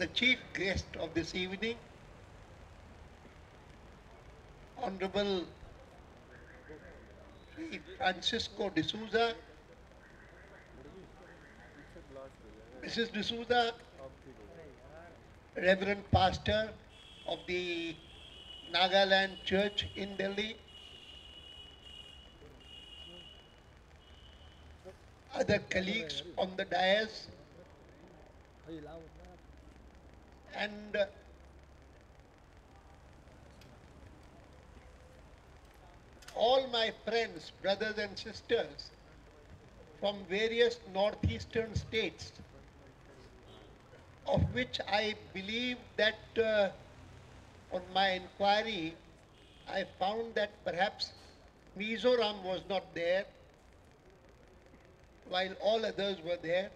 the chief guest of this evening, Honorable Sri Francisco D'Souza. Mrs. D'Souza, Reverend Pastor of the Nagaland Church in Delhi, other colleagues on the dais, and all my friends, brothers and sisters from various northeastern states, of which I believe that on my inquiry, I found that perhaps Mizoram was not there, while all others were there,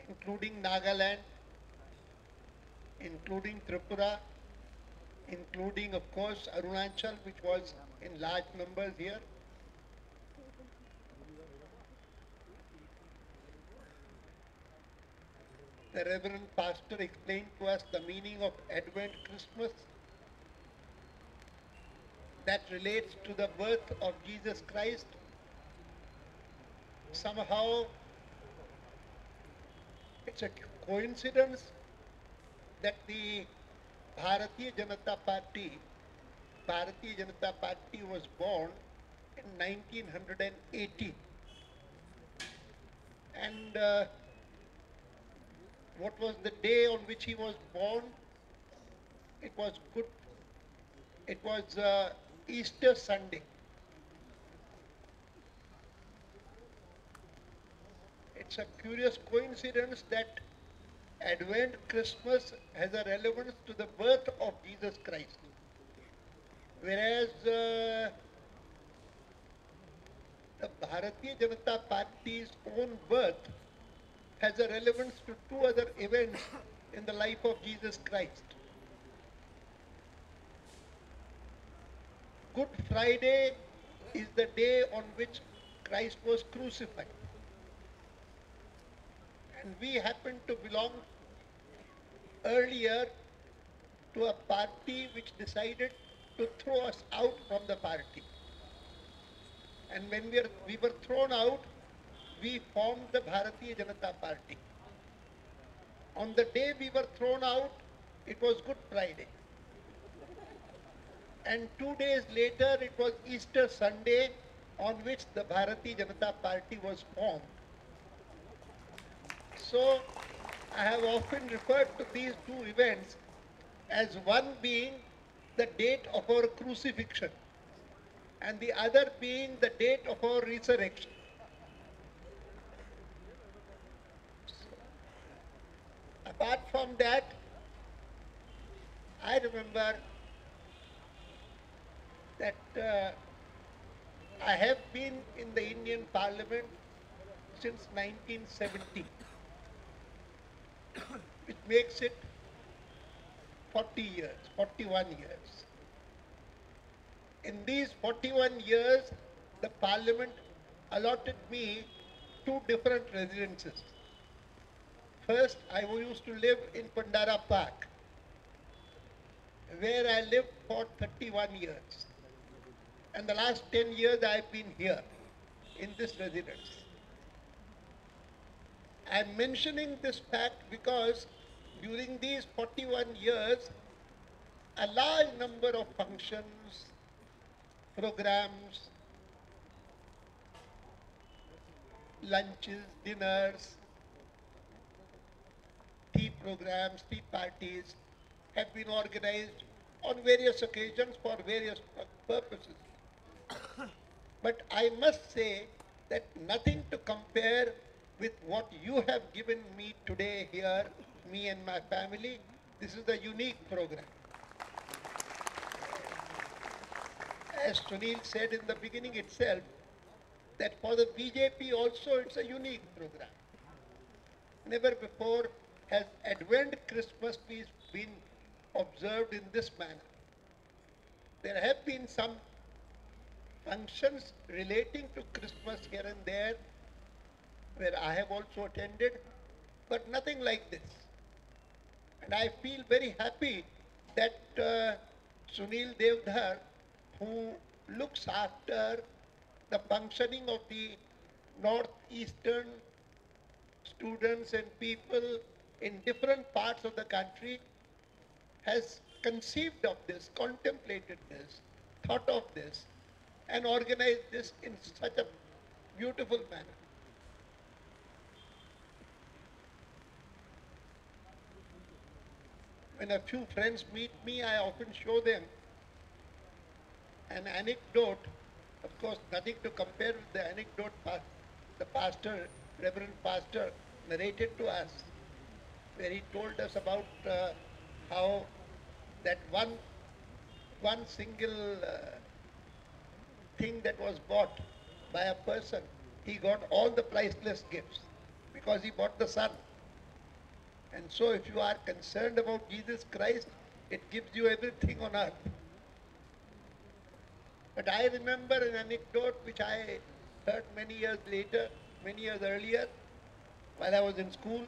including Nagaland, including Tripura, including, of course, Arunachal, which was in large numbers here. The Reverend Pastor explained to us the meaning of Advent Christmas that relates to the birth of Jesus Christ. Somehow, it's a coincidence that the Bharatiya Janata Party was born in 1918. And what was the day on which he was born? It was good. It was Easter Sunday. It's a curious coincidence that Advent Christmas has a relevance to the birth of Jesus Christ, whereas the Bharatiya Janata Party's own birth has a relevance to two other events in the life of Jesus Christ. Good Friday is the day on which Christ was crucified. And we happen to belong earlier to a party which decided to throw us out from the party. And when we were thrown out, we formed the Bharatiya Janata Party. On the day we were thrown out, it was Good Friday. And 2 days later, it was Easter Sunday, on which the Bharatiya Janata Party was formed. So, I have often referred to these two events as one being the date of our crucifixion and the other being the date of our resurrection. Apart from that, I remember that I have been in the Indian Parliament since 1970, which makes it 40 years, 41 years. In these 41 years, the Parliament allotted me two different residences. First, I used to live in Pandara Park, where I lived for 31 years. And the last 10 years I've been here in this residence. I'm mentioning this fact because during these 41 years, a large number of functions, programs, lunches, dinners, tea programs, tea parties have been organized on various occasions for various purposes. But I must say that nothing to compare with what you have given me today here, me and my family. This is a unique program. As Sunil said in the beginning itself, that for the BJP also it's a unique program. Never before has Advent Christmas been observed in this manner. There have been some functions relating to Christmas here and there where I have also attended, but nothing like this. And I feel very happy that Sunil Devdhar, who looks after the functioning of the northeastern students and people in different parts of the country, has conceived of this, contemplated this, thought of this, and organized this in such a beautiful manner. When a few friends meet me, I often show them an anecdote, of course, nothing to compare with the anecdote the pastor, Reverend Pastor, narrated to us, where he told us about how that one single thing that was bought by a person, he got all the priceless gifts because he bought the Son. And so, if you are concerned about Jesus Christ, it gives you everything on earth. But I remember an anecdote which I heard many years later, many years earlier, while I was in school.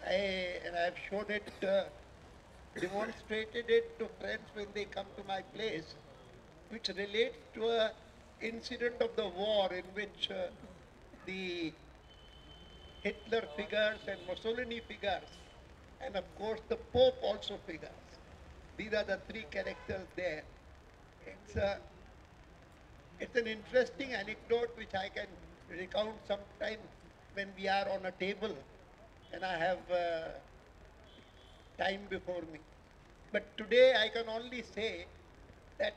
And I have shown it, demonstrated it to friends when they come to my place, which relates to a incident of the war in which the Hitler figures and Mussolini figures, and of course the Pope also figures. These are the three characters there. It's a It's an interesting anecdote which I can recount sometime when we are on a table and I have time before me. But today I can only say that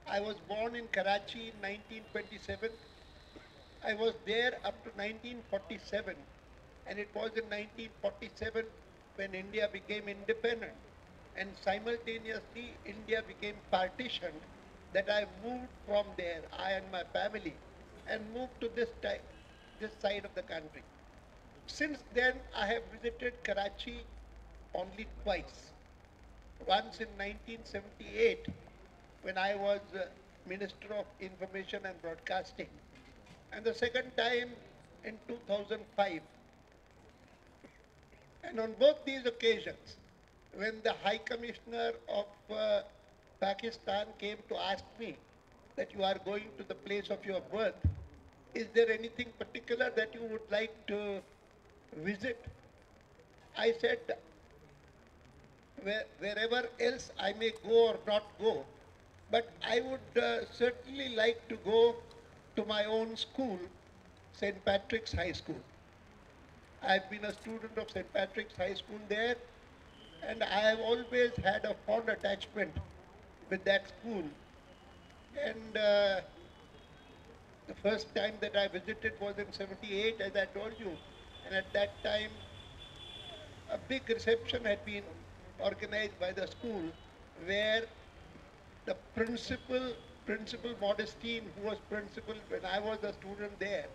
I was born in Karachi in 1927. I was there up to 1947, and it was in 1947 when India became independent, and simultaneously India became partitioned, that I moved from there, I and my family, and moved to this side of the country. Since then, I have visited Karachi only twice. Once in 1978, when I was Minister of Information and Broadcasting, and the second time in 2005. And on both these occasions, when the High Commissioner of Pakistan came to ask me that you are going to the place of your birth, is there anything particular that you would like to visit? I said, wherever else I may go or not go, but I would certainly like to go to my own school, St. Patrick's High School. I've been a student of St. Patrick's High School there, and I have always had a fond attachment with that school. And the first time that I visited was in 78, as I told you, and at that time a big reception had been organized by the school where the Principal Modestine, who was principal when I was a student there,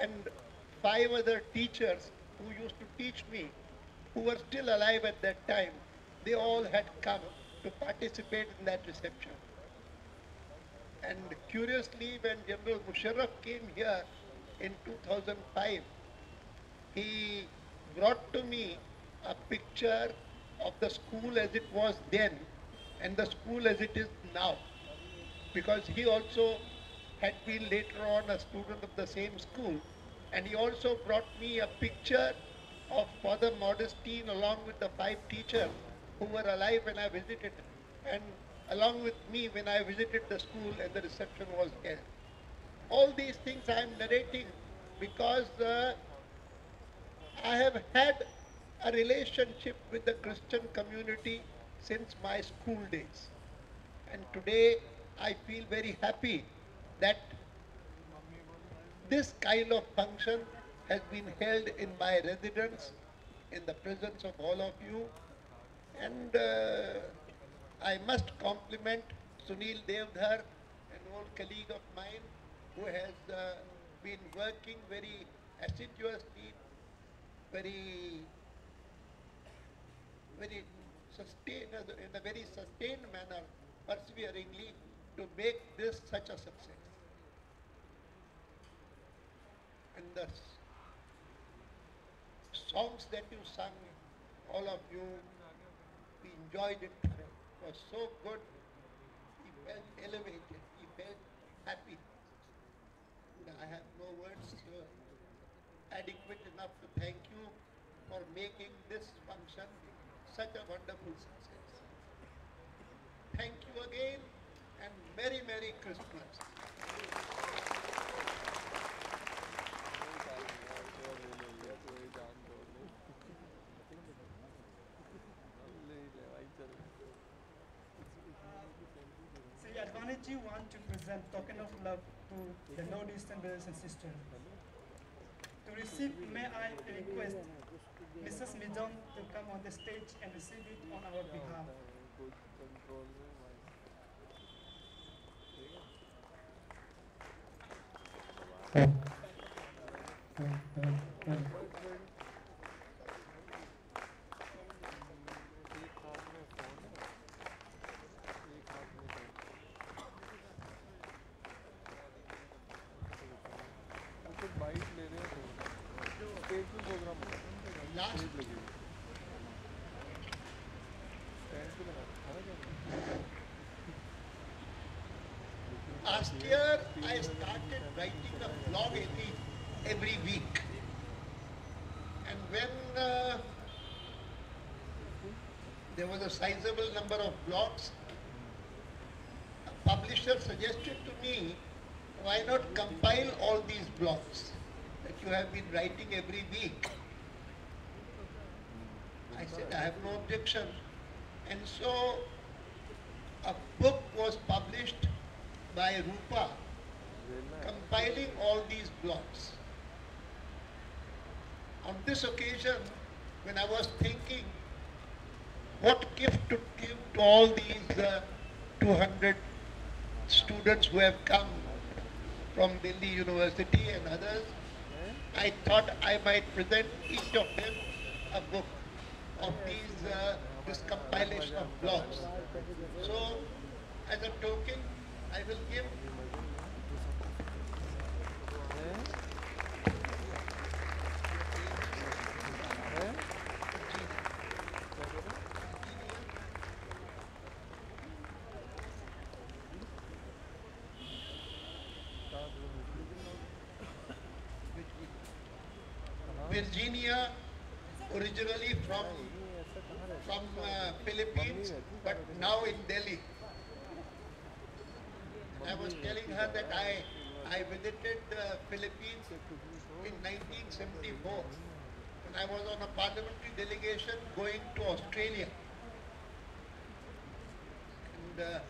and five other teachers who used to teach me, who were still alive at that time, they all had come to participate in that reception. And curiously, when General Musharraf came here in 2005, he brought to me a picture of the school as it was then and the school as it is now, because he also had been later on a student of the same school, and he also brought me a picture of Father Modestine along with the five teachers who were alive when I visited, and along with me when I visited the school and the reception was held. All these things I am narrating because I have had a relationship with the Christian community since my school days. And today I feel very happy that this kind of function has been held in my residence, in the presence of all of you. And I must compliment Sunil Devdhar, an old colleague of mine, who has been working very assiduously, very, very in a very sustained manner, perseveringly, to make this such a success. And the songs that you sung all of you. We enjoyed it. It was so good. He felt elevated. He felt happy. I have no words adequate enough to thank you for making this function such a wonderful success. Thank you again and Merry, Merry Christmas. Sri Advaniji want to present token of love to the Northeastern brothers and sisters. To receive, may I request Mrs. Midon to come on the stage and receive it on our behalf. Last year, I started writing a blog every week. And when there was a sizable number of blogs, a publisher suggested to me, why not compile all these blogs that you have been writing every week? I said, I have no objection. And so a book was published by Rupa, compiling all these blogs. On this occasion, when I was thinking what gift to give to all these 200 students who have come from Delhi University and others, I thought I might present each of them a book of this compilation of blogs. So, as a token, I will give Virginia, originally from Philippines, but now in Delhi. I was telling her that I visited the Philippines in 1974 when I was on a parliamentary delegation going to Australia. And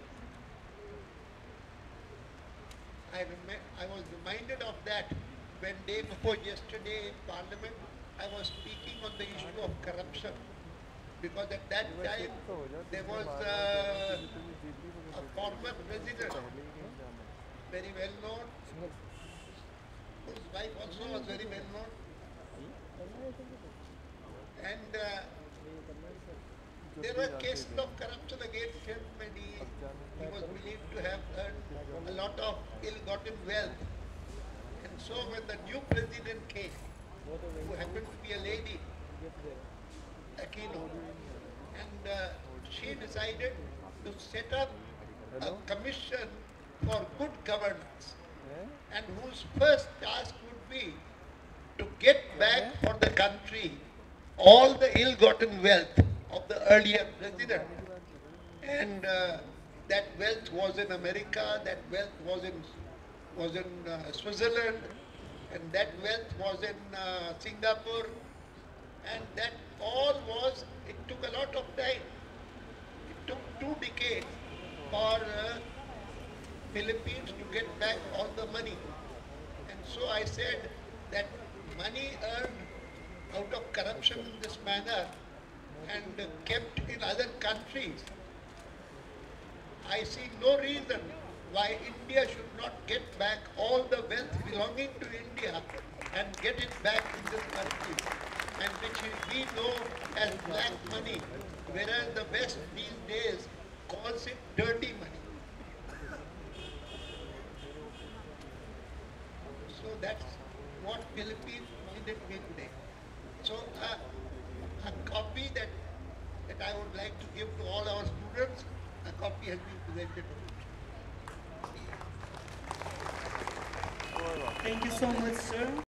I was reminded of that when day before yesterday in Parliament I was speaking on the issue of corruption, because at that time there was a former president, very well known, whose wife also was very well known, and there were cases of corruption against him, and he was believed to have earned a lot of ill-gotten wealth. And so when the new president came, who happened to be a lady, Aquino, and she decided to set up a commission for good governance, and whose first task would be to get back for the country all the ill-gotten wealth of the earlier president. And that wealth was in America, that wealth was in Switzerland, and that wealth was in Singapore, and that all was, it took a lot of time. It took 2 decades for Philippines to get back all the money. And so I said that money earned out of corruption in this manner and kept in other countries, I see no reason why India should not get back all the wealth belonging to India and get it back in this country, and which we know as black money, whereas the West these days calls it dirty money. So that's what Philippines needed me today. So a copy that that I would like to give to all our students. A copy has been presented to me. Thank you so much, sir.